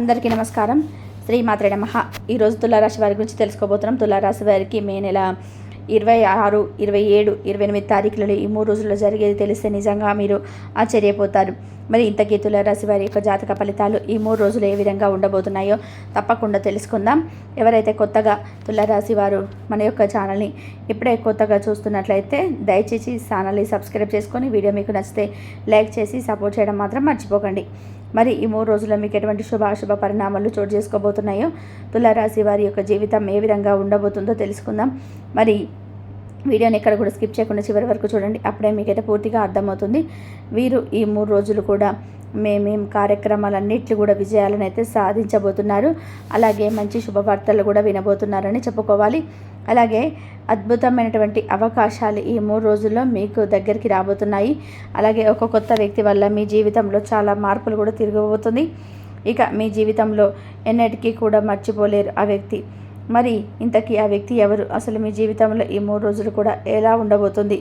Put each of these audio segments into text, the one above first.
అందరికీ నమస్కారం. శ్రీమాత్రే నమః. ఈరోజు తులారాశి వారి గురించి తెలుసుకోబోతున్నాం. తులారాశి వారికి మే నెల 26, 27, 28 తారీఖులలో ఈ 3 రోజుల్లో జరిగేది తెలిస్తే నిజంగా మీరు ఆశ్చర్యపోతారు. మరి ఇంతకీ తులారాశి వారి యొక్క జాతక ఫలితాలు ఈ 3 రోజులు ఏ విధంగా ఉండబోతున్నాయో తప్పకుండా తెలుసుకుందాం. ఎవరైతే కొత్తగా తులారాశి వారు మన యొక్క ఛానల్ని ఇప్పుడే కొత్తగా చూస్తున్నట్లయితే దయచేసి ఛానల్ని సబ్స్క్రైబ్ చేసుకొని వీడియో మీకు నచ్చితే లైక్ చేసి సపోర్ట్ చేయడం మాత్రం మర్చిపోకండి. మరి ఈ 3 రోజుల్లో మీకు ఎటువంటి శుభాశుభ పరిణామాలు చోటు చేసుకోబోతున్నాయో, తులారాశి వారి యొక్క జీవితం ఏ విధంగా ఉండబోతుందో తెలుసుకుందాం. మరి వీడియోని ఎక్కడ కూడా స్కిప్ చేయకుండా చివరి వరకు చూడండి. అప్పుడే మీకైతే పూర్తిగా అర్థమవుతుంది. వీరు ఈ 3 రోజులు కూడా మేమేం కార్యక్రమాలన్నింటినీ కూడా విజయాలను అయితే సాధించబోతున్నారు. అలాగే మంచి శుభవార్తలు కూడా వినబోతున్నారని చెప్పుకోవాలి. అలాగే అద్భుతమైనటువంటి అవకాశాలు ఈ 3 రోజుల్లో మీకు దగ్గరికి రాబోతున్నాయి. అలాగే ఒక కొత్త వ్యక్తి వల్ల మీ జీవితంలో చాలా మార్పులు కూడా తిరగబోతుంది. ఇక మీ జీవితంలో ఎన్నటికీ కూడా మర్చిపోలేరు ఆ వ్యక్తి. మరి ఇంతకీ ఆ వ్యక్తి ఎవరు? అసలు మీ జీవితంలో ఈ 3 రోజులు కూడా ఎలా ఉండబోతుంది?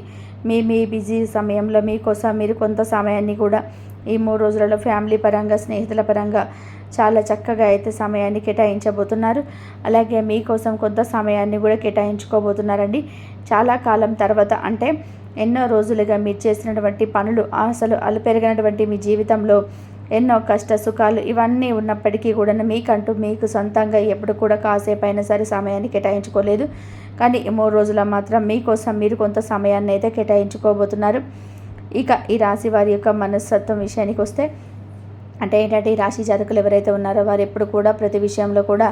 మీ బిజీ సమయంలో మీకోసం మీరు కొంత సమయాన్ని కూడా ఈ 3 రోజులలో ఫ్యామిలీ పరంగా, స్నేహితుల పరంగా చాలా చక్కగా అయితే సమయాన్ని కేటాయించబోతున్నారు. అలాగే మీకోసం కొంత సమయాన్ని కూడా కేటాయించుకోబోతున్నారండి. చాలా కాలం తర్వాత, అంటే ఎన్నో రోజులుగా మీరు చేసినటువంటి పనులు, ఆశలు అలుపెరగినటువంటి మీ జీవితంలో ఎన్నో కష్ట సుఖాలు ఇవన్నీ ఉన్నప్పటికీ కూడా మీకంటూ మీకు సొంతంగా ఎప్పుడు కూడా కాసేపు అయినా సరే సమయాన్ని కేటాయించుకోలేదు. కానీ ఈ 3 రోజుల మాత్రం మీకోసం మీరు కొంత సమయాన్ని అయితే కేటాయించుకోబోతున్నారు. ఇక ఈ రాశి వారి యొక్క మనస్తత్వం విషయానికి వస్తే, అంటే ఏంటంటే ఈ రాశి జాతకులు ఎవరైతే ఉన్నారో వారు ఎప్పుడు కూడా ప్రతి విషయంలో కూడా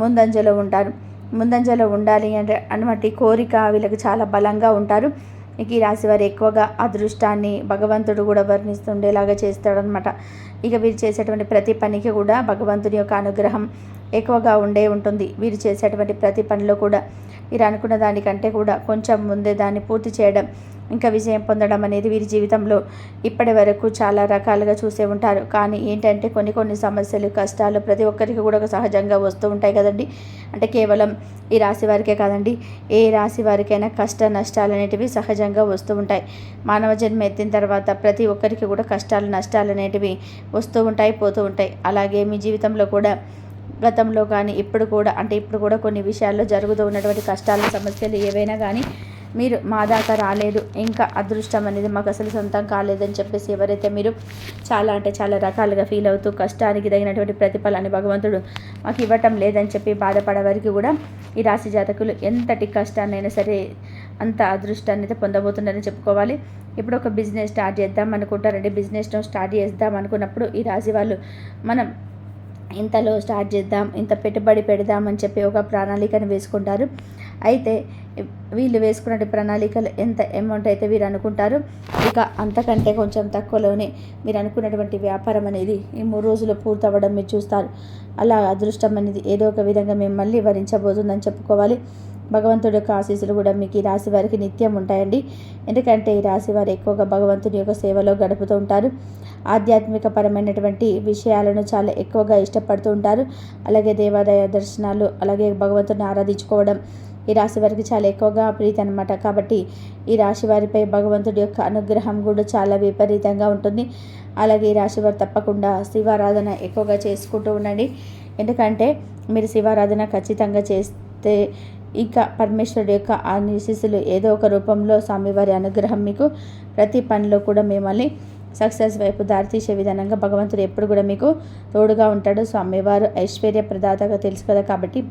ముందంజలో ఉంటారు. ముందంజలో ఉండాలి అంటే అన్నమాట కోరిక వీళ్ళకి చాలా బలంగా ఉంటారు. ఇక ఈ రాశి వారు ఎక్కువగా అదృష్టాన్ని భగవంతుడు కూడా వర్ణిస్తుండేలాగా చేస్తాడనమాట. ఇక వీరు చేసేటువంటి ప్రతి పనికి కూడా భగవంతుని యొక్క అనుగ్రహం ఎక్కువగా ఉంటుంది. వీరు చేసేటువంటి ప్రతి పనిలో కూడా వీరు అనుకున్న దానికంటే కూడా కొంచెం ముందే దాన్ని పూర్తి చేయడం, ఇంకా విజయం పొందడం అనేది వీరి జీవితంలో ఇప్పటి వరకు చాలా రకాలుగా చూసే ఉంటారు. కానీ ఏంటంటే కొన్ని సమస్యలు, కష్టాలు ప్రతి ఒక్కరికి కూడా సహజంగా వస్తూ ఉంటాయి కదండి. అంటే కేవలం ఈ రాశి వారికే కాదండి, ఏ రాశి వారికైనా కష్ట నష్టాలు అనేటివి సహజంగా వస్తూ ఉంటాయి. మానవ జన్మ ఎత్తిన తర్వాత ప్రతి ఒక్కరికి కూడా కష్టాలు, నష్టాలు అనేటివి వస్తూ ఉంటాయి, పోతూ ఉంటాయి. అలాగే మీ జీవితంలో కూడా గతంలో కానీ ఇప్పుడు కూడా కొన్ని విషయాల్లో జరుగుతూ ఉన్నటువంటి కష్టాలు, సమస్యలు ఏవైనా కానీ మీరు మా దాకా రాలేదు, ఇంకా అదృష్టం అనేది మాకు అసలు సొంతం కాలేదని చెప్పేసి ఎవరైతే మీరు చాలా రకాలుగా ఫీల్ అవుతూ కష్టానికి తగినటువంటి ప్రతిఫలాన్ని భగవంతుడు మాకు ఇవ్వటం లేదని చెప్పి బాధపడేవారికి కూడా ఈ రాశి జాతకులు ఎంతటి కష్టాన్నైనా సరే అంత అదృష్టాన్ని అయితే పొందబోతున్నారని చెప్పుకోవాలి. ఇప్పుడు ఒక బిజినెస్ స్టార్ట్ చేద్దాం అనుకుంటారండి. బిజినెస్ను స్టార్ట్ చేద్దాం అనుకున్నప్పుడు ఈ రాశి వాళ్ళు మనం ఇంతలో స్టార్ట్ చేద్దాం, ఇంత పెట్టుబడి పెడదామని చెప్పి ఒక ప్రణాళికను వేసుకుంటారు. అయితే వీళ్ళు వేసుకున్న ప్రణాళికలు ఎంత అమౌంట్ అయితే వీరు అనుకుంటారు, ఇక అంతకంటే కొంచెం తక్కువలోనే మీరు అనుకున్నటువంటి వ్యాపారం అనేది ఈ 3 రోజులు పూర్తవ్వడం మీరు చూస్తారు. అలా అదృష్టం అనేది ఏదో ఒక విధంగా మిమ్మల్ని వరించబోతుందని చెప్పుకోవాలి. భగవంతుడి యొక్క ఆశీస్సులు కూడా మీకు ఈ రాశి వారికి నిత్యం ఉంటాయండి. ఎందుకంటే ఈ రాశి వారు ఎక్కువగా భగవంతుడి యొక్క సేవలో గడుపుతూ ఉంటారు. ఆధ్యాత్మిక పరమైనటువంటి విషయాలను చాలా ఎక్కువగా ఇష్టపడుతూ ఉంటారు. అలాగే దేవాలయ దర్శనాలు, అలాగే భగవంతుడిని ఆరాధించుకోవడం ఈ రాశి వారికి చాలా ఎక్కువగా ప్రీతి అనమాట. కాబట్టి ఈ రాశి వారిపై భగవంతుడి యొక్క అనుగ్రహం కూడా చాలా విపరీతంగా ఉంటుంది. అలాగే ఈ రాశి వారు తప్పకుండా శివారాధన ఎక్కువగా చేసుకుంటూ ఉండండి. ఎందుకంటే మీరు శివారాధన ఖచ్చితంగా చేస్తే ఇక పరమేశ్వరుడు యొక్క ఆశీస్సులు ఏదో ఒక రూపంలో స్వామివారి అనుగ్రహం మీకు ప్రతి పనిలో కూడా మిమ్మల్ని సక్సెస్ వైపు దారితీసే విధానంగా భగవంతుడు ఎప్పుడు కూడా మీకు తోడుగా ఉంటాడు. స్వామివారు ఐశ్వర్య ప్రదాతగా తెలుసు కదా, కాబట్టి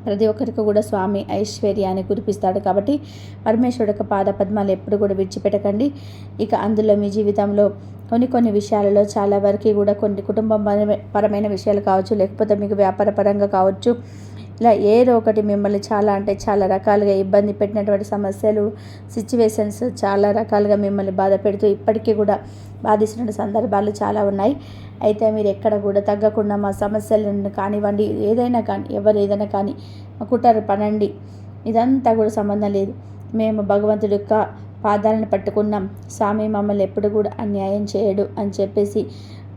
ప్రతి ఒక్కరికి కూడా స్వామి ఐశ్వర్యాన్ని కురిపిస్తాడు. కాబట్టి పరమేశ్వరుడు యొక్క పాద పద్మాలు ఎప్పుడు కూడా విడిచిపెట్టకండి. ఇక అందులో మీ జీవితంలో కొన్ని విషయాలలో చాలా వరకు కూడా కొన్ని కుటుంబ పరమైన విషయాలు కావచ్చు, లేకపోతే మీకు వ్యాపార పరంగా కావచ్చు, ఇలా ఏదో ఒకటి మిమ్మల్ని చాలా రకాలుగా ఇబ్బంది పెట్టినటువంటి సమస్యలు, సిచ్యువేషన్స్ చాలా రకాలుగా మిమ్మల్ని బాధ పెడుతూ ఇప్పటికీ కూడా బాధిస్తున్న సందర్భాలు చాలా ఉన్నాయి. అయితే మీరు ఎక్కడ కూడా తగ్గకుండా మా సమస్యలను కానివ్వండి, ఏదైనా కానీ ఎవరు ఏదైనా కానీ కుట్టారు పనండి, ఇదంతా కూడా సంబంధం లేదు. మేము భగవంతుడి యొక్క పాదాలను పట్టుకున్నాం, స్వామి మమ్మల్ని ఎప్పుడు కూడా అన్యాయం చేయడు అని చెప్పేసి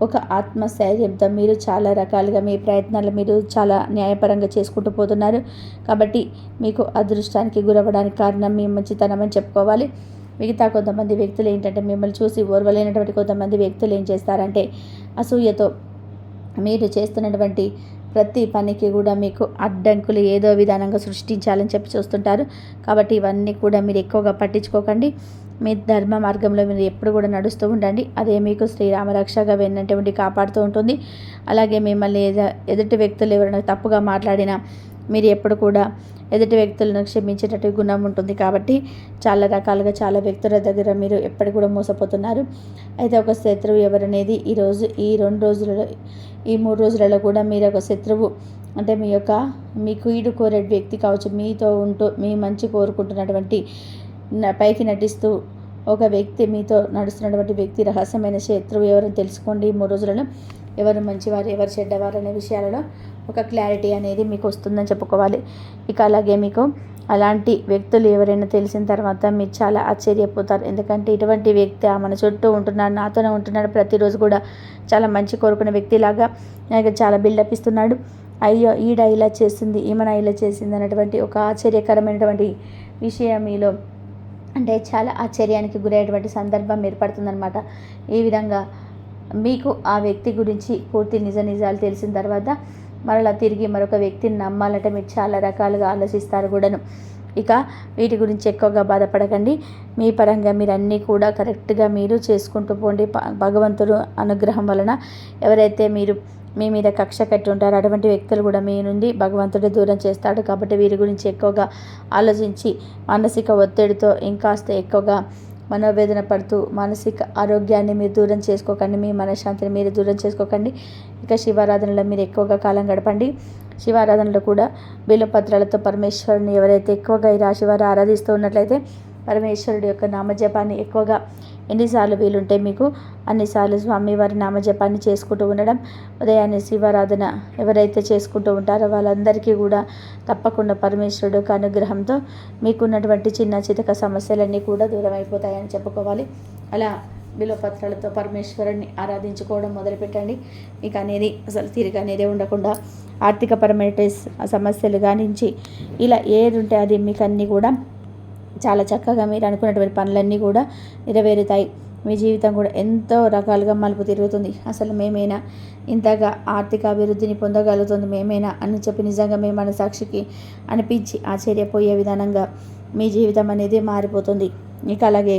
ఒక ఆత్మస్థైర్యంతో మీరు చాలా రకాలుగా మీ ప్రయత్నాలు మీరు చాలా న్యాయపరంగా చేసుకుంటూ పోతున్నారు. కాబట్టి మీకు అదృష్టానికి గురవ్వడానికి కారణం మీ మంచితనం అని చెప్పుకోవాలి. మిగతా కొంతమంది వ్యక్తులు ఏంటంటే మిమ్మల్ని చూసి ఓర్వలేనటువంటి కొంతమంది వ్యక్తులు ఏం చేస్తారంటే అసూయతో మీరు చేస్తున్నటువంటి ప్రతి పనికి కూడా మీకు అడ్డంకులు ఏదో విధానంగా సృష్టించాలని చెప్పి చూస్తుంటారు. కాబట్టి ఇవన్నీ కూడా మీరు ఎక్కువగా పట్టించుకోకండి. మీ ధర్మ మార్గంలో మీరు ఎప్పుడు కూడా నడుస్తూ ఉండండి. అదే మీకు శ్రీరామ రక్షగా వెన్నంటే ఉండి కాపాడుతూ ఉంటుంది. అలాగే మిమ్మల్ని ఎదుటి వ్యక్తులు ఎవరైనా తప్పుగా మాట్లాడినా మీరు ఎప్పుడు కూడా ఎదుటి వ్యక్తులను క్షమించేటట్టు గుణం ఉంటుంది. కాబట్టి చాలా రకాలుగా చాలా వ్యక్తుల దగ్గర మీరు ఎప్పటి కూడా మోసపోతున్నారు. అయితే ఒక శత్రువు ఎవరనేది ఈ 2 రోజులలో ఈ 3 రోజులలో కూడా మీరు ఒక శత్రువు అంటే మీకు ఈడు కోరే వ్యక్తి కావచ్చు, మీతో ఉంటూ మీ మంచి కోరుకుంటున్నటువంటి పైకి నటిస్తూ ఒక వ్యక్తి, మీతో నడుస్తున్నటువంటి వ్యక్తి రహస్యమైన శత్రువు ఎవరని తెలుసుకోండి. 3 రోజులలో ఎవరు మంచివారు ఎవరు చెడ్డవారు అనే విషయాలలో ఒక క్లారిటీ అనేది మీకు వస్తుందని చెప్పుకోవాలి. ఇక అలాగే మీకు అలాంటి వ్యక్తులు ఎవరైనా తెలిసిన తర్వాత మీరు చాలా ఆశ్చర్యపోతారు. ఎందుకంటే ఇటువంటి వ్యక్తి మన చుట్టూ ఉంటున్నాడు, నాతోనే ఉంటున్నాడు, ప్రతిరోజు కూడా చాలా మంచి కోరుకునే వ్యక్తిలాగా నాకు చాలా బిల్డప్ ఇస్తున్నాడు, అయ్యో ఈడ ఇలా చేసింది ఈమెన ఇలా చేసింది అన్నటువంటి ఒక ఆశ్చర్యకరమైనటువంటి విషయం మీలో అంటే చాలా ఆశ్చర్యానికి గురయ్యేటువంటి సందర్భం ఏర్పడుతుందన్నమాట. ఈ విధంగా మీకు ఆ వ్యక్తి గురించి పూర్తి నిజాలు తెలిసిన తర్వాత మరలా తిరిగి మరొక వ్యక్తిని నమ్మాలంటే మీరు చాలా రకాలుగా ఆలోచిస్తారు కూడాను. ఇక వీటి గురించి ఎక్కువగా బాధపడకండి. మీ పరంగా మీరు అన్నీ కూడా కరెక్ట్గా మీరు చేసుకుంటూ పోండి. భగవంతుడు అనుగ్రహం వలన ఎవరైతే మీ మీద కక్ష కట్టి ఉంటారో అటువంటి వ్యక్తులు కూడా మీ నుండి భగవంతుడే దూరం చేస్తాడు. కాబట్టి వీరి గురించి ఎక్కువగా ఆలోచించి మానసిక ఒత్తిడితో ఇంకాస్త ఎక్కువగా మనోవేదన పడుతూ మానసిక ఆరోగ్యాన్ని మీరు దూరం చేసుకోకండి. మీ మనశ్శాంతిని మీరు దూరం చేసుకోకండి. ఇక శివారాధనలో మీరు ఎక్కువగా కాలం గడపండి. శివారాధనలో కూడా బిల్వపత్రాలతో పరమేశ్వరుని ఎవరైతే ఎక్కువగా ఈ రాశి వారు ఆరాధిస్తూ ఉన్నట్లయితే పరమేశ్వరుడి యొక్క నామజపాన్ని ఎక్కువగా ఎన్నిసార్లు వీలుంటే మీకు అన్నిసార్లు స్వామివారి నామజపాన్ని చేసుకుంటూ ఉండడం. ఉదయాన్నే శివారాధన ఎవరైతే చేసుకుంటూ ఉంటారో వాళ్ళందరికీ కూడా తప్పకుండా పరమేశ్వరుడు యొక్క అనుగ్రహంతో మీకున్నటువంటి చిన్న చితక సమస్యలన్నీ కూడా దూరం అయిపోతాయని చెప్పుకోవాలి. అలా బిల్వపత్రాలతో పరమేశ్వరుని ఆరాధించుకోవడం మొదలుపెట్టండి. మీకు అనేది అసలు తీరిక అనేది ఉండకుండా ఆర్థికపరమైన సమస్యలు కానించి ఇలా ఏది ఉంటే అది మీకు అన్నీ కూడా చాలా చక్కగా మీరు అనుకున్నటువంటి పనులన్నీ కూడా నెరవేరుతాయి. మీ జీవితం కూడా ఎంతో రకాలుగా మలుపు తిరుగుతుంది. అసలు మేమేనా ఇంతగా ఆర్థిక అభివృద్ధిని పొందగలుగుతుంది మేమేనా అని చెప్పి నిజంగా మీ మనసాక్షికి అనిపించి ఆశ్చర్యపోయే విధానంగా మీ జీవితం అనేది మారిపోతుంది. ఇక అలాగే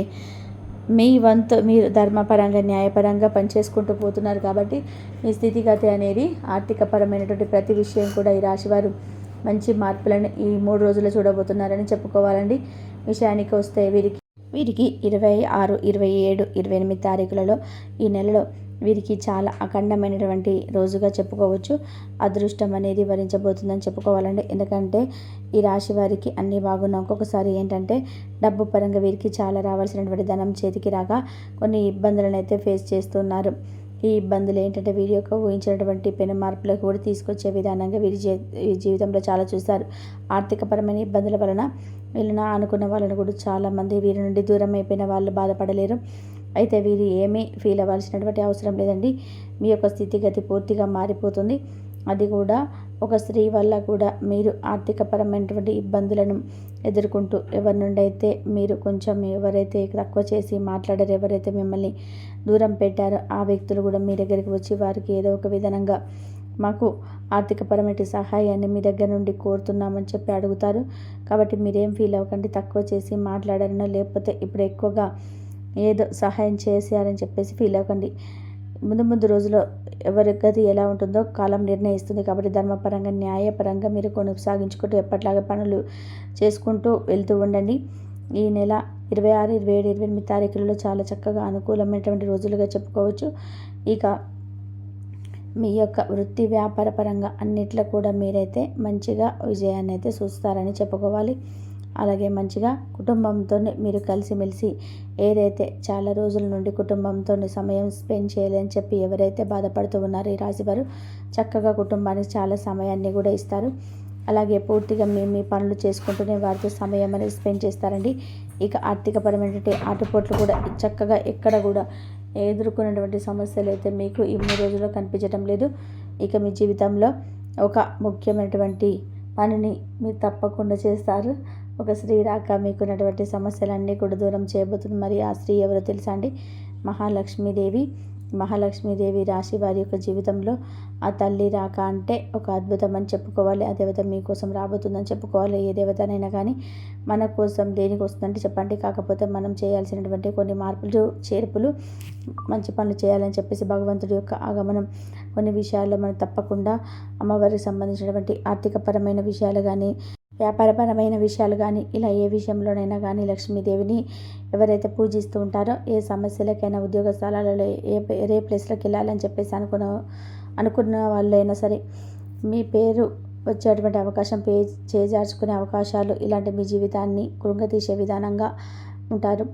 మీ వంతు మీరు ధర్మపరంగా న్యాయపరంగా పనిచేసుకుంటూ పోతున్నారు. కాబట్టి మీ స్థితిగతి అనేది ఆర్థికపరమైనటువంటి ప్రతి విషయం కూడా ఈ రాశివారు మంచి మార్పులను ఈ 3 రోజులు చూడబోతున్నారని చెప్పుకోవాలండి. విషయానికి వస్తే వీరికి 26, 27, 28 తారీఖులలో ఈ నెలలో వీరికి చాలా అఖండమైనటువంటి రోజుగా చెప్పుకోవచ్చు. అదృష్టం అనేది వరించబోతుందని చెప్పుకోవాలండి. ఎందుకంటే ఈ రాశి వారికి అన్నీ బాగున్నా ఒక్కొక్కసారి ఏంటంటే డబ్బు పరంగా వీరికి చాలా రావాల్సినటువంటి ధనం చేతికి రాక కొన్ని ఇబ్బందులను అయితే ఫేస్ చేస్తున్నారు. ఈ ఇబ్బందులు ఏంటంటే వీరి యొక్క ఊహించినటువంటి పెను మార్పులకు కూడా తీసుకొచ్చే విధానంగా వీరి జీవితంలో చాలా చూస్తారు. ఆర్థికపరమైన ఇబ్బందుల వలన వీళ్ళని అనుకున్న వాళ్ళని కూడా చాలామంది వీరి నుండి దూరం అయిపోయిన వాళ్ళు బాధపడలేరు. అయితే వీరు ఏమీ ఫీల్ అవ్వాల్సినటువంటి అవసరం లేదండి. మీ యొక్క స్థితిగతి పూర్తిగా మారిపోతుంది. అది కూడా ఒక స్త్రీ వల్ల కూడా మీరు ఆర్థికపరమైనటువంటి ఇబ్బందులను ఎదుర్కొంటూ ఎవరి నుండి అయితే మీరు కొంచెం ఎవరైతే తక్కువ చేసి మాట్లాడారో ఎవరైతే మిమ్మల్ని దూరం పెట్టారో ఆ వ్యక్తులు కూడా మీ దగ్గరికి వచ్చి వారికి ఏదో ఒక విధంగా మాకు ఆర్థికపరమైన సహాయాన్ని మీ దగ్గర నుండి కోరుతున్నామని చెప్పి అడుగుతారు. కాబట్టి మీరేం ఫీల్ అవ్వకండి. తక్కువ చేసి మాట్లాడారనో లేకపోతే ఇప్పుడు ఎక్కువగా ఏదో సహాయం చేశారని చెప్పేసి ఫీల్ అవ్వకండి. ముందు రోజుల్లో ఎవరి గతి ఎలా ఉంటుందో కాలం నిర్ణయిస్తుంది. కాబట్టి ధర్మపరంగా న్యాయపరంగా మీరు కొనసాగించుకుంటూ ఎప్పటిలాగా పనులు చేసుకుంటూ వెళ్తూ ఉండండి. ఈ నెల 26, 27, 28 తారీఖులలో చాలా చక్కగా అనుకూలమైనటువంటి రోజులుగా చెప్పుకోవచ్చు. ఇక మీ యొక్క వృత్తి వ్యాపార పరంగా అన్నిట్లో కూడా మీరైతే మంచిగా విజయాన్ని అయితే చూస్తారని చెప్పుకోవాలి. అలాగే మంచిగా కుటుంబంతో మీరు కలిసిమెలిసి ఏదైతే చాలా రోజుల నుండి కుటుంబంతో సమయం స్పెండ్ చేయాలని చెప్పి ఎవరైతే బాధపడుతూ ఉన్నారో ఈ రాశివారు చక్కగా కుటుంబానికి చాలా సమయాన్ని కూడా ఇస్తారు. అలాగే పూర్తిగా మీ పనులు చేసుకుంటూనే వారితో సమయం అనేది స్పెండ్ చేస్తారండి. ఇక ఆర్థికపరమైనటువంటి ఆటుపోట్లు కూడా చక్కగా ఎక్కడ కూడా ఎదుర్కొన్నటువంటి సమస్యలు అయితే మీకు ఈ 3 రోజుల్లో కనిపించడం లేదు. ఇక మీ జీవితంలో ఒక ముఖ్యమైనటువంటి పనిని మీరు తప్పకుండా చేస్తారు. ఒక స్త్రీ రాక మీకున్నటువంటి సమస్యలన్నీ కూడా దూరం చేయబోతుంది. మరి ఆ స్త్రీ ఎవరో తెలుసా అండి? మహాలక్ష్మీదేవి. మహాలక్ష్మీదేవి రాశి వారి యొక్క జీవితంలో ఆ తల్లి రాక అంటే ఒక అద్భుతం అని చెప్పుకోవాలి. ఆ దేవత మీకోసం రాబోతుందని చెప్పుకోవాలి. ఏ దేవతనైనా కానీ మన కోసం దేనికి వస్తుందంటే చెప్పండి. కాకపోతే మనం చేయాల్సినటువంటి కొన్ని మార్పులు చేర్పులు మంచి పనులు చేయాలని చెప్పేసి భగవంతుడి యొక్క ఆగమనం కొన్ని విషయాల్లో మనం తప్పకుండా అమ్మవారికి సంబంధించినటువంటి ఆర్థికపరమైన విషయాలు కానీ వ్యాపారపరమైన విషయాలు కానీ ఇలా ఏ విషయంలోనైనా కానీ లక్ష్మీదేవిని ఎవరైతే పూజిస్తూ ఉంటారో ఏ సమస్యలకైనా ఉద్యోగ స్థలాలలో ఏ ప్లేస్లోకి వెళ్ళాలని చెప్పేసి అనుకున్న వాళ్ళైనా సరే మీ పేరు వచ్చేటువంటి అవకాశం చేజార్చుకునే అవకాశాలు ఇలాంటి మీ జీవితాన్ని కృంగతీసే విధానంగా ఉంటారు.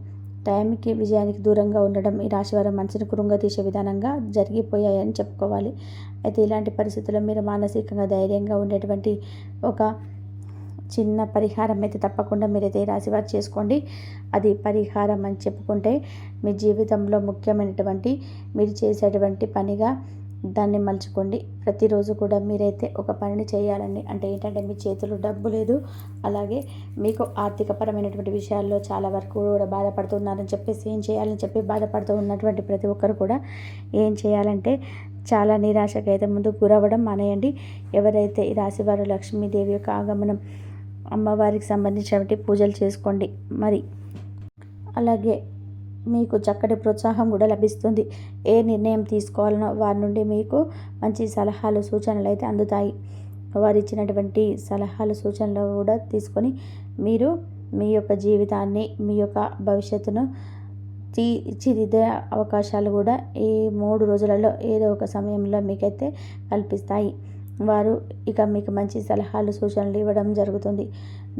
టైంకి విజయానికి దూరంగా ఉండడం ఈ రాశివారి మనసుని కృంగతీసే విధానంగా జరిగిపోయాయని చెప్పుకోవాలి. అయితే ఇలాంటి పరిస్థితుల్లో మీరు మానసికంగా ధైర్యంగా ఉండేటువంటి ఒక చిన్న పరిహారం అయితే తప్పకుండా మీరైతే ఈ రాశివారు చేసుకోండి. అది పరిహారం అని చెప్పుకుంటే మీ జీవితంలో ముఖ్యమైనటువంటి మీరు చేసేటువంటి పనిగా దాన్ని మలుచుకోండి. ప్రతిరోజు కూడా మీరైతే ఒక పనిని చేయాలండి. అంటే ఏంటంటే మీ చేతులు డబ్బు లేదు, అలాగే మీకు ఆర్థికపరమైనటువంటి విషయాల్లో చాలా వరకు కూడా బాధపడుతున్నారని చెప్పేసి ఏం చేయాలని చెప్పి బాధపడుతూ ఉన్నటువంటి ప్రతి ఒక్కరు కూడా ఏం చేయాలంటే చాలా నిరాశకు అయితే ముందు గురవ్వడం మానేయండి. ఎవరైతే ఈ రాశివారు లక్ష్మీదేవి యొక్క ఆగమనం అమ్మవారికి సంబంధించినటువంటి పూజలు చేసుకోండి. మరి అలాగే మీకు చక్కటి ప్రోత్సాహం కూడా లభిస్తుంది. ఏ నిర్ణయం తీసుకోవాలనో వారి నుండి మీకు మంచి సలహాలు సూచనలు అయితే అందుతాయి. వారు ఇచ్చినటువంటి సలహాలు సూచనలు కూడా తీసుకొని మీరు మీ యొక్క జీవితాన్ని మీ యొక్క భవిష్యత్తును తీర్చిదిద్దే అవకాశాలు కూడా ఈ 3 రోజులలో ఏదో ఒక సమయంలో మీకైతే కల్పిస్తాయి. వారు ఇక మీకు మంచి సలహాలు సూచనలు ఇవ్వడం జరుగుతుంది.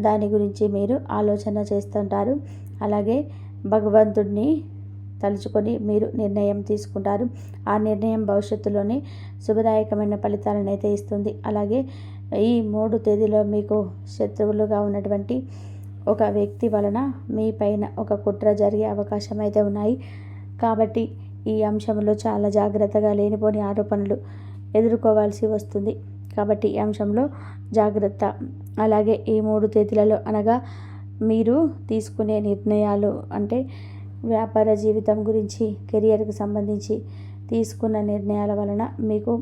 దాని గురించి మీరు ఆలోచన చేస్తుంటారు. అలాగే భగవంతుడిని తలుచుకొని మీరు నిర్ణయం తీసుకుంటారు. ఆ నిర్ణయం భవిష్యత్తులోనే శుభదాయకమైన ఫలితాలను అయితే ఇస్తుంది. అలాగే ఈ 3 తేదీలో మీకు శత్రువులుగా ఉన్నటువంటి ఒక వ్యక్తి వలన మీ పైన ఒక కుట్ర జరిగే అవకాశం అయితే ఉన్నాయి. కాబట్టి ఈ అంశంలో చాలా జాగ్రత్తగా లేనిపోని ఆరోపణలు ఎదుర్కోవాల్సి వస్తుంది. కాబట్టి ఈ అంశంలో జాగ్రత్త. అలాగే ఈ 3 తేదీలలో అనగా మీరు తీసుకునే నిర్ణయాలు అంటే వ్యాపార జీవితం గురించి కెరియర్కి సంబంధించి తీసుకున్న నిర్ణయాల వలన మీకు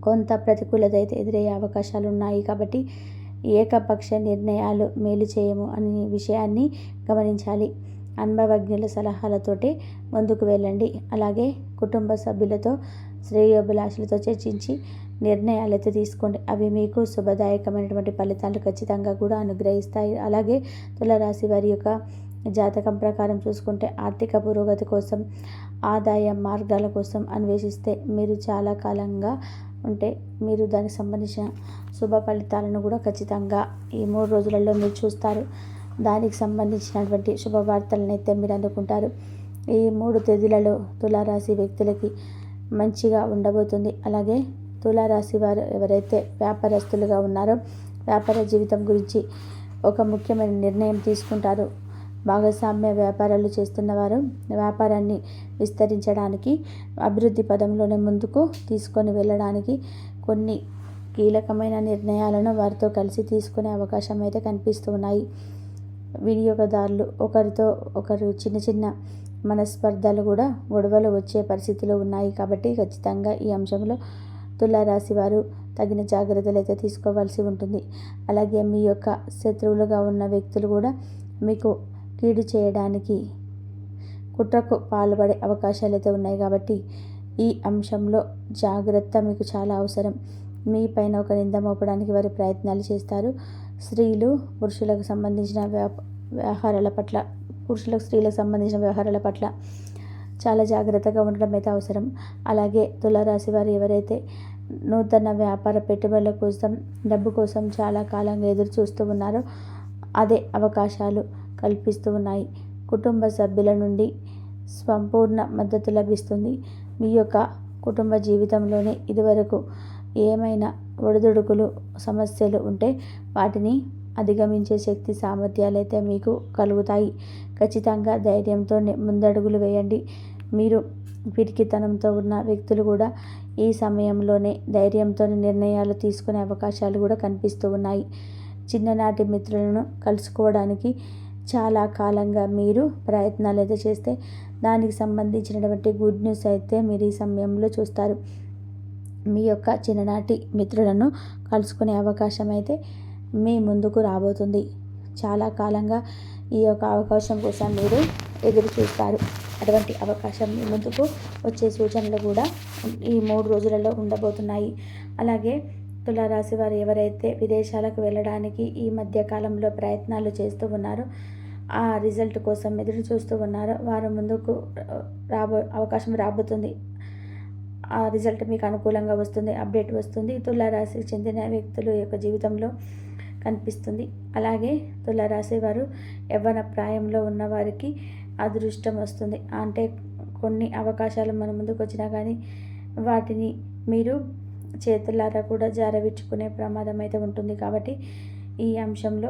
కొంత ప్రతికూలత అయితే ఎదురయ్యే అవకాశాలు ఉన్నాయి. కాబట్టి ఏకపక్ష నిర్ణయాలు మేలు చేయము అనే విషయాన్ని గమనించాలి. అనుభవజ్ఞుల సలహాలతోటి ముందుకు వెళ్ళండి. అలాగే కుటుంబ సభ్యులతో శ్రేయోభిలాషులతో చర్చించి నిర్ణయాలు అయితే తీసుకోండి. అవి మీకు శుభదాయకమైనటువంటి ఫలితాలు ఖచ్చితంగా కూడా అనుగ్రహిస్తాయి. అలాగే తులారాశి వారి యొక్క జాతకం ప్రకారం చూసుకుంటే ఆర్థిక పురోగతి కోసం ఆదాయ మార్గాల కోసం అన్వేషిస్తే మీరు చాలా కాలంగా ఉంటే మీరు దానికి సంబంధించిన శుభ ఫలితాలను కూడా ఖచ్చితంగా ఈ 3 రోజులలో మీరు చూస్తారు. దానికి సంబంధించినటువంటి శుభవార్తలను అయితే మీరు అందుకుంటారు. ఈ 3 తేదీలలో తులారాశి వ్యక్తులకి మంచిగా ఉండబోతుంది. అలాగే తులారాశి వారు ఎవరైతే వ్యాపారస్తులుగా ఉన్నారో వ్యాపార జీవితం గురించి ఒక ముఖ్యమైన నిర్ణయం తీసుకుంటారు. భాగస్వామ్య వ్యాపారాలు చేస్తున్నవారు వ్యాపారాన్ని విస్తరించడానికి అభివృద్ధి పదంలోనే ముందుకు తీసుకొని వెళ్ళడానికి కొన్ని కీలకమైన నిర్ణయాలను వారితో కలిసి తీసుకునే అవకాశం అయితే కనిపిస్తూ ఉన్నాయి. వినియోగదారులు ఒకరితో ఒకరు చిన్న చిన్న మనస్పర్ధలు కూడా గొడవలు వచ్చే పరిస్థితులు ఉన్నాయి. కాబట్టి ఖచ్చితంగా ఈ అంశంలో తులారాశి వారు తగిన జాగ్రత్తలు అయితే తీసుకోవాల్సి ఉంటుంది. అలాగే మీ యొక్క శత్రువులుగా ఉన్న వ్యక్తులు కూడా మీకు కీడు చేయడానికి కుట్రకు పాల్పడే అవకాశాలు అయితే ఉన్నాయి. కాబట్టి ఈ అంశంలో జాగ్రత్త మీకు చాలా అవసరం. మీ పైన ఒక నింద మోపడానికి వారి ప్రయత్నాలు చేస్తారు. స్త్రీలు పురుషులకు సంబంధించిన వ్యవహారాల పట్ల స్త్రీలకు సంబంధించిన వ్యవహారాల పట్ల చాలా జాగ్రత్తగా ఉండడం అయితే అవసరం. అలాగే తులారాశి వారు ఎవరైతే నూతన వ్యాపార పెట్టుబడుల కోసం డబ్బు కోసం చాలా కాలంగా ఎదురు చూస్తూ ఉన్నారో అదే అవకాశాలు కల్పిస్తూ ఉన్నాయి. కుటుంబ సభ్యుల నుండి సంపూర్ణ మద్దతు లభిస్తుంది. మీ యొక్క కుటుంబ జీవితంలోనే ఇదివరకు ఏమైనా ఒడిదుడుకులు సమస్యలు ఉంటే వాటిని అధిగమించే శక్తి సామర్థ్యాలు అయితే మీకు కలుగుతాయి. ఖచ్చితంగా ధైర్యంతో ముందడుగులు వేయండి. మీరు పిరికితనంతో ఉన్న వ్యక్తులు కూడా ఈ సమయంలోనే ధైర్యంతో నిర్ణయాలు తీసుకునే అవకాశాలు కూడా కనిపిస్తూ ఉన్నాయి. చిన్ననాటి మిత్రులను కలుసుకోవడానికి చాలా కాలంగా మీరు ప్రయత్నాలు అయితే చేస్తే దానికి సంబంధించినటువంటి గుడ్ న్యూస్ అయితే మీరు ఈ సమయంలో చూస్తారు. మీ యొక్క చిన్ననాటి మిత్రులను కలుసుకునే అవకాశం అయితే మీ ముందుకు రాబోతుంది. చాలా కాలంగా ఈ యొక్క అవకాశం కోసం మీరు ఎదురు చూస్తారు. అటువంటి అవకాశం మీ ముందుకు వచ్చే సూచనలు కూడా ఈ 3 రోజులలో ఉండబోతున్నాయి. అలాగే తులారాశి వారు ఎవరైతే విదేశాలకు వెళ్ళడానికి ఈ మధ్య కాలంలో ప్రయత్నాలు చేస్తూ ఉన్నారో, ఆ రిజల్ట్ కోసం ఎదురు చూస్తూ ఉన్నారో వారు ముందుకు అవకాశం రాబోతుంది. ఆ రిజల్ట్ మీకు అనుకూలంగా వస్తుంది, అప్డేట్ వస్తుంది. తులారాశికి చెందిన వ్యక్తుల యొక్క జీవితంలో కనిపిస్తుంది. అలాగే తులారాశి వారు యవ్వన ప్రాయంలో ఉన్నవారికి అదృష్టం వస్తుంది. అంటే కొన్ని అవకాశాలు మన ముందుకు వచ్చినా కానీ వాటిని మీరు చేతులారా కూడా జారవిడ్చుకునే ప్రమాదం అయితే ఉంటుంది. కాబట్టి ఈ అంశంలో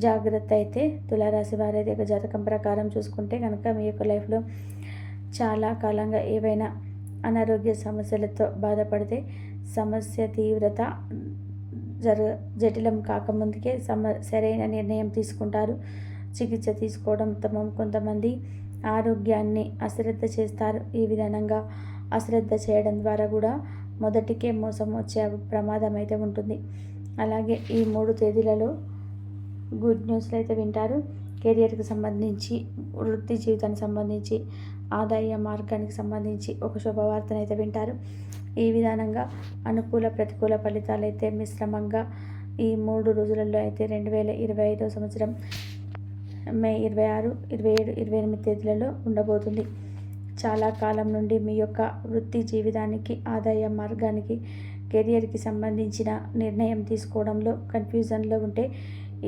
జాగ్రత్త అయితే తులారాశి వారి యొక్క జాతకం ప్రకారం చూసుకుంటే కనుక మీ యొక్క లైఫ్లో చాలా కాలంగా ఏవైనా అనారోగ్య సమస్యలతో బాధపడితే సమస్య తీవ్రత జటిలం కాకముందుకే సరైన నిర్ణయం తీసుకుంటారు. చికిత్స తీసుకోవడం ఉత్తమం. కొంతమంది ఆరోగ్యాన్ని అశ్రద్ధ చేస్తారు. ఈ విధానంగా అశ్రద్ధ చేయడం ద్వారా కూడా మొదటికే మోసం వచ్చే ప్రమాదం అయితే ఉంటుంది. అలాగే ఈ 3 తేదీలలో గుడ్ న్యూస్లు అయితే వింటారు. కెరియర్కి సంబంధించి, వృత్తి జీవితానికి సంబంధించి, ఆదాయ మార్గానికి సంబంధించి ఒక శుభవార్తను అయితే వింటారు. ఈ విధానంగా అనుకూల ప్రతికూల ఫలితాలు అయితే మిశ్రమంగా ఈ 3 రోజులలో అయితే 2025వ సంవత్సరం మే 26, 27, 28 తేదీలలో ఉండబోతుంది. చాలా కాలం నుండి మీ యొక్క వృత్తి జీవితానికి, ఆదాయ మార్గానికి, కెరియర్కి సంబంధించిన నిర్ణయం తీసుకోవడంలో కన్ఫ్యూజన్లో ఉంటే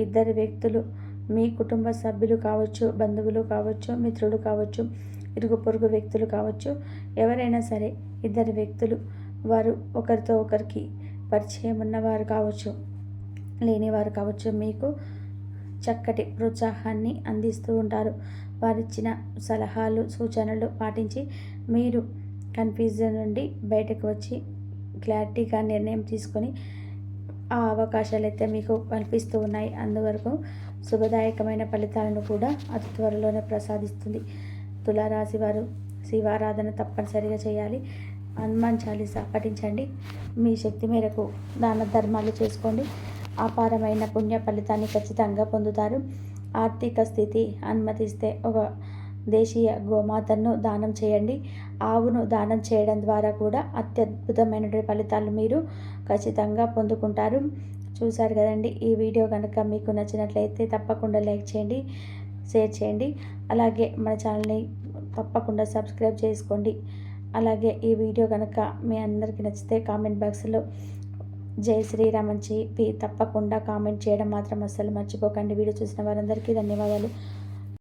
ఇద్దరు వ్యక్తులు, మీ కుటుంబ సభ్యులు కావచ్చు, బంధువులు కావచ్చు, మిత్రులు కావచ్చు, ఇరుగు పొరుగు వ్యక్తులు కావచ్చు, ఎవరైనా సరే ఇద్దరు వ్యక్తులు వారు ఒకరితో ఒకరికి పరిచయం ఉన్నవారు కావచ్చు, లేనివారు కావచ్చు, మీకు చక్కటి ప్రోత్సాహాన్ని అందిస్తూ ఉంటారు. వారిచ్చిన సలహాలు, సూచనలు పాటించి మీరు కన్ఫ్యూజన్ నుండి బయటకు వచ్చి క్లారిటీగా నిర్ణయం తీసుకొని ఆ అవకాశాలు అయితే మీకు కల్పిస్తూ ఉన్నాయి. అందువరకు శుభదాయకమైన ఫలితాలను కూడా అతి త్వరలోనే ప్రసాదిస్తుంది. తులారాశి వారు శివారాధన తప్పనిసరిగా చేయాలి. హనుమాన్ చాలీసా పఠించండి. మీ శక్తి మేరకు దాన ధర్మాలు చేసుకోండి. అపారమైన పుణ్య ఫలితాన్ని ఖచ్చితంగా పొందుతారు. ఆర్థిక స్థితి అనుమతిస్తే ఒక దేశీయ గోమాతను దానం చేయండి. ఆవును దానం చేయడం ద్వారా కూడా అత్యద్భుతమైన ఫలితాలు మీరు ఖచ్చితంగా పొందుకుంటారు. చూశారు కదండి. ఈ వీడియో కనుక మీకు నచ్చినట్లయితే తప్పకుండా లైక్ చేయండి, షేర్ చేయండి. అలాగే మన ఛానల్ని తప్పకుండా సబ్స్క్రైబ్ చేసుకోండి. అలాగే ఈ వీడియో కనుక మీ అందరికీ నచ్చితే కామెంట్ బాక్స్లో జై శ్రీరామ్ అని చెప్పి తప్పకుండా కామెంట్ చేయడం మాత్రం అస్సలు మర్చిపోకండి. వీడియో చూసిన వారందరికీ ధన్యవాదాలు.